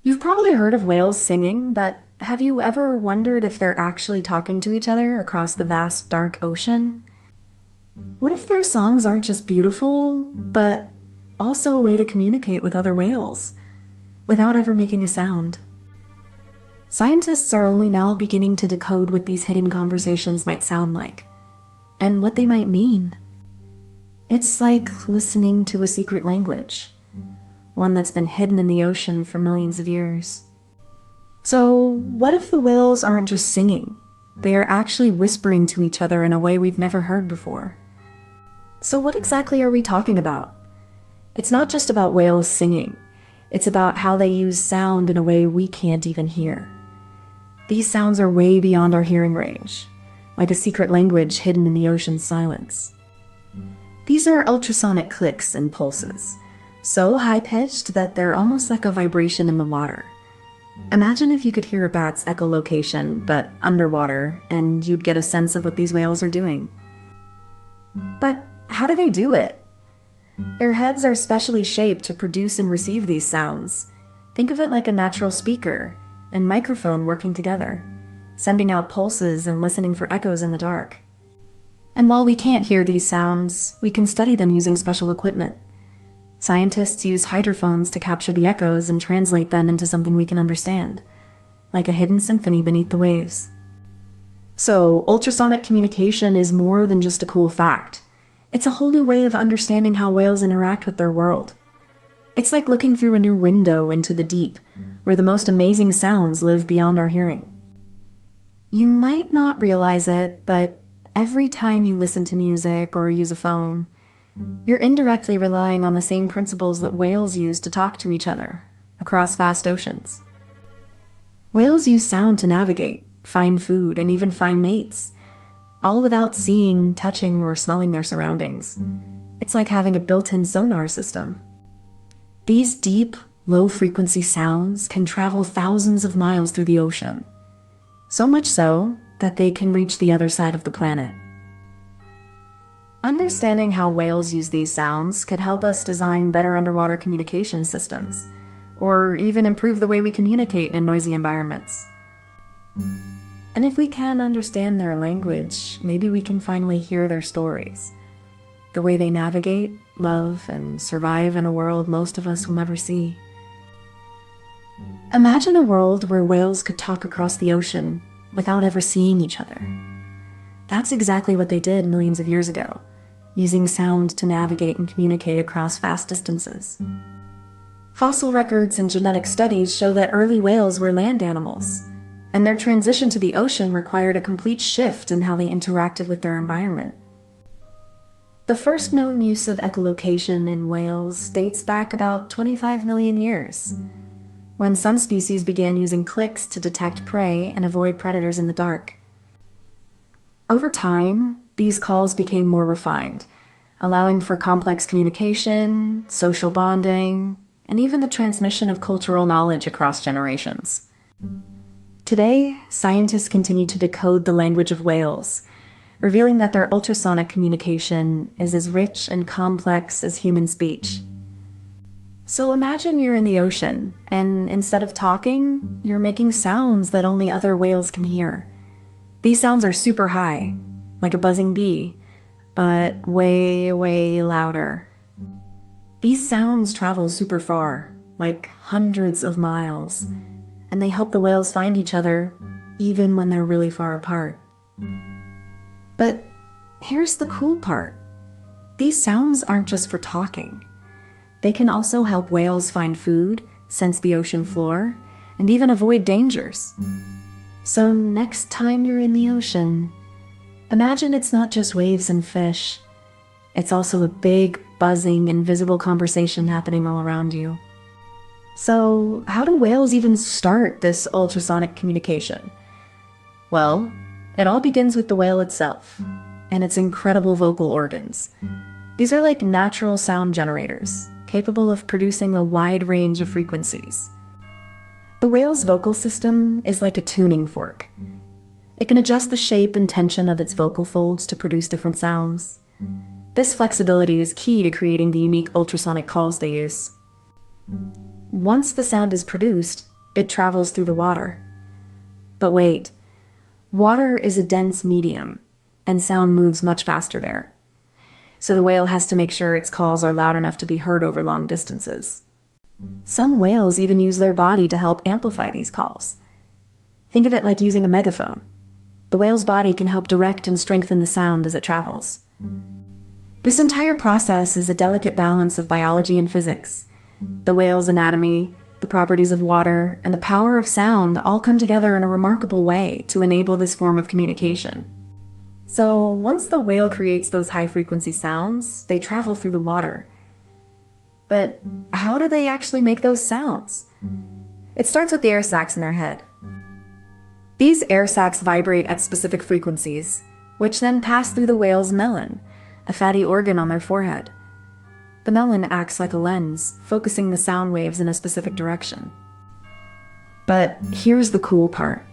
You've probably heard of whales singing, but have you ever wondered if they're actually talking to each other across the vast, dark ocean? What if their songs aren't just beautiful, but also a way to communicate with other whales without ever making a sound? Scientists are only now beginning to decode what these hidden conversations might sound like and what they might mean. It's like listening to a secret language, one that's been hidden in the ocean for millions of years. So, what if the whales aren't just singing? They are actually whispering to each other in a way we've never heard before. So, what exactly are we talking about? It's not just about whales singing, it's about how they use sound in a way we can't even hear. These sounds are way beyond our hearing range, like a secret language hidden in the ocean's silence. These are ultrasonic clicks and pulses, so high-pitched that they're almost like a vibration in the water. Imagine if you could hear a bat's echolocation, but underwater, and you'd get a sense of what these whales are doing. But how do they do it? Their heads are specially shaped to produce and receive these sounds. Think of it like a natural speaker and microphone working together, sending out pulses and listening for echoes in the dark. And while we can't hear these sounds, we can study them using special equipment. Scientists use hydrophones to capture the echoes and translate them into something we can understand, like a hidden symphony beneath the waves. So, ultrasonic communication is more than just a cool fact. It's a whole new way of understanding how whales interact with their world. It's like looking through a new window into the deep, where the most amazing sounds live beyond our hearing. You might not realize it, but every time you listen to music or use a phone, you're indirectly relying on the same principles that whales use to talk to each other across vast oceans. Whales use sound to navigate, find food, and even find mates, all without seeing, touching, or smelling their surroundings. It's like having a built-in sonar system. These deep, low-frequency sounds can travel thousands of miles through the ocean, so much so that they can reach the other side of the planet. Understanding how whales use these sounds could help us design better underwater communication systems, or even improve the way we communicate in noisy environments. And if we can understand their language, maybe we can finally hear their stories, the way they navigate, love, and survive in a world most of us will never see. Imagine a world where whales could talk across the ocean without ever seeing each other. That's exactly what they did millions of years ago, using sound to navigate and communicate across vast distances. Fossil records and genetic studies show that early whales were land animals, and their transition to the ocean required a complete shift in how they interacted with their environment. The first known use of echolocation in whales dates back about 25 million years, when some species began using clicks to detect prey and avoid predators in the dark. Over time, these calls became more refined, allowing for complex communication, social bonding, and even the transmission of cultural knowledge across generations. Today, scientists continue to decode the language of whales, revealing that their ultrasonic communication is as rich and complex as human speech. So imagine you're in the ocean, and instead of talking, you're making sounds that only other whales can hear. These sounds are super high, like a buzzing bee, but way, way louder. These sounds travel super far, like hundreds of miles, and they help the whales find each other, even when they're really far apart. But here's the cool part. These sounds aren't just for talking. They can also help whales find food, sense the ocean floor, and even avoid dangers. So next time you're in the ocean, imagine it's not just waves and fish. It's also a big, buzzing, invisible conversation happening all around you. So how do whales even start this ultrasonic communication? Well, it all begins with the whale itself and its incredible vocal organs. These are like natural sound generators, capable of producing a wide range of frequencies. The whale's vocal system is like a tuning fork. It can adjust the shape and tension of its vocal folds to produce different sounds. This flexibility is key to creating the unique ultrasonic calls they use. Once the sound is produced, it travels through the water. But wait, water is a dense medium, and sound moves much faster there. So the whale has to make sure its calls are loud enough to be heard over long distances. Some whales even use their body to help amplify these calls. Think of it like using a megaphone. The whale's body can help direct and strengthen the sound as it travels. This entire process is a delicate balance of biology and physics. The whale's anatomy, the properties of water, and the power of sound all come together in a remarkable way to enable this form of communication. So once the whale creates those high-frequency sounds, they travel through the water. But how do they actually make those sounds? It starts with the air sacs in their head. These air sacs vibrate at specific frequencies, which then pass through the whale's melon, a fatty organ on their forehead. The melon acts like a lens, focusing the sound waves in a specific direction. But here's the cool part.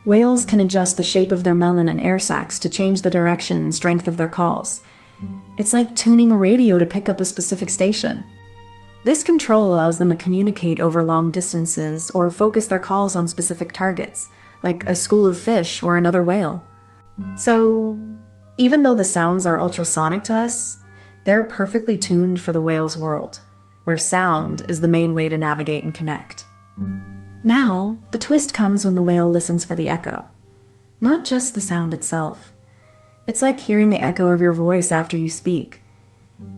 Whales can adjust the shape of their melon and air sacs to change the direction and strength of their calls. It's like tuning a radio to pick up a specific station. This control allows them to communicate over long distances or focus their calls on specific targets, like a school of fish or another whale. So, even though the sounds are ultrasonic to us, they're perfectly tuned for the whale's world, where sound is the main way to navigate and connect. Now, the twist comes when the whale listens for the echo. Not just the sound itself. It's like hearing the echo of your voice after you speak.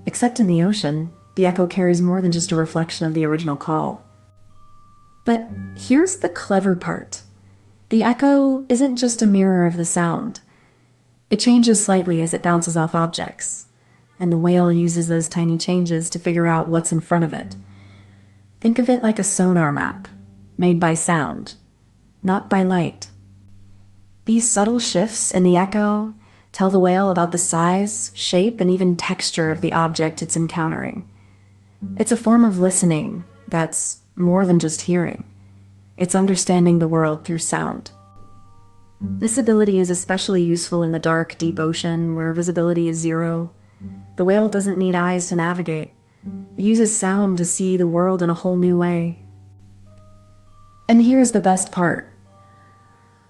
Except in the ocean, the echo carries more than just a reflection of the original call. But here's the clever part. The echo isn't just a mirror of the sound. It changes slightly as it bounces off objects, and the whale uses those tiny changes to figure out what's in front of it. Think of it like a sonar map, made by sound, not by light. These subtle shifts in the echo tell the whale about the size, shape, and even texture of the object it's encountering. It's a form of listening that's more than just hearing. It's understanding the world through sound. This ability is especially useful in the dark, deep ocean where visibility is zero. The whale doesn't need eyes to navigate. It uses sound to see the world in a whole new way. And here's the best part.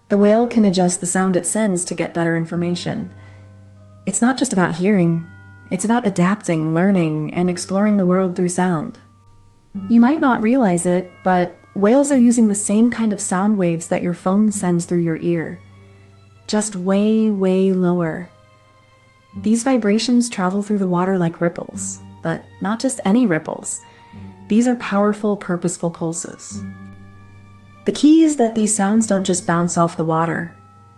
The whale can adjust the sound it sends to get better information. It's not just about hearing. It's about adapting, learning, and exploring the world through sound. You might not realize it, but whales are using the same kind of sound waves that your phone sends through your ear. Just way, way lower. These vibrations travel through the water like ripples, but not just any ripples. These are powerful, purposeful pulses. The key is that these sounds don't just bounce off the water.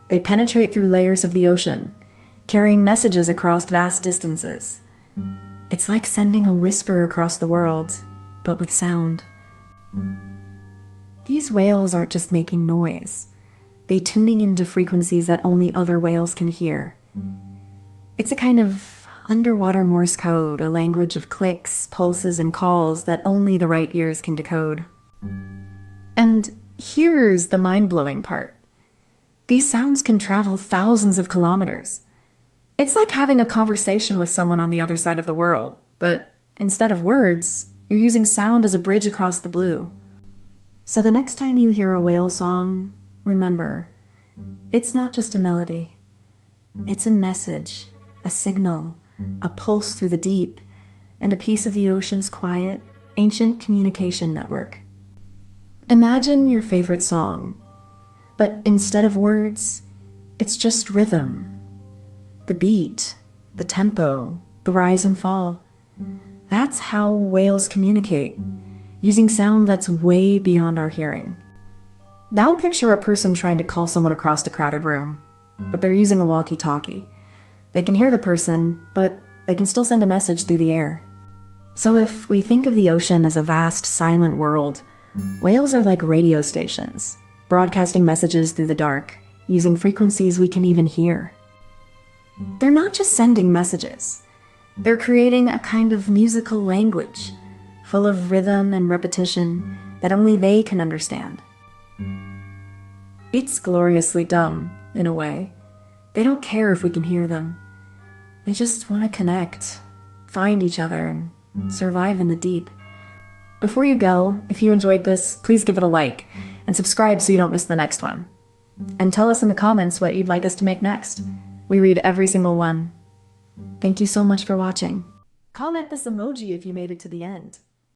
They penetrate through layers of the ocean, carrying messages across vast distances. It's like sending a whisper across the world, but with sound. These whales aren't just making noise. They're tuning into frequencies that only other whales can hear. It's a kind of underwater Morse code, a language of clicks, pulses, and calls that only the right ears can decode. And here's the mind-blowing part. These sounds can travel thousands of kilometers. It's like having a conversation with someone on the other side of the world, but instead of words, you're using sound as a bridge across the blue. So the next time you hear a whale song, remember, it's not just a melody. It's a message, a signal, a pulse through the deep, and a piece of the ocean's quiet, ancient communication network. Imagine your favorite song, but instead of words, it's just rhythm. The beat, the tempo, the rise and fall. That's how whales communicate, using sound that's way beyond our hearing. Now picture a person trying to call someone across a crowded room, but they're using a walkie-talkie. They can hear the person, but they can still send a message through the air. So if we think of the ocean as a vast, silent world, whales are like radio stations, broadcasting messages through the dark, using frequencies we can even hear. They're not just sending messages. They're creating a kind of musical language, full of rhythm and repetition that only they can understand. It's gloriously dumb, in a way. They don't care if we can hear them. They just want to connect, find each other, and survive in the deep. Before you go, if you enjoyed this, please give it a like and subscribe so you don't miss the next one. And tell us in the comments what you'd like us to make next. We read every single one. Thank you so much for watching. Comment this emoji if you made it to the end.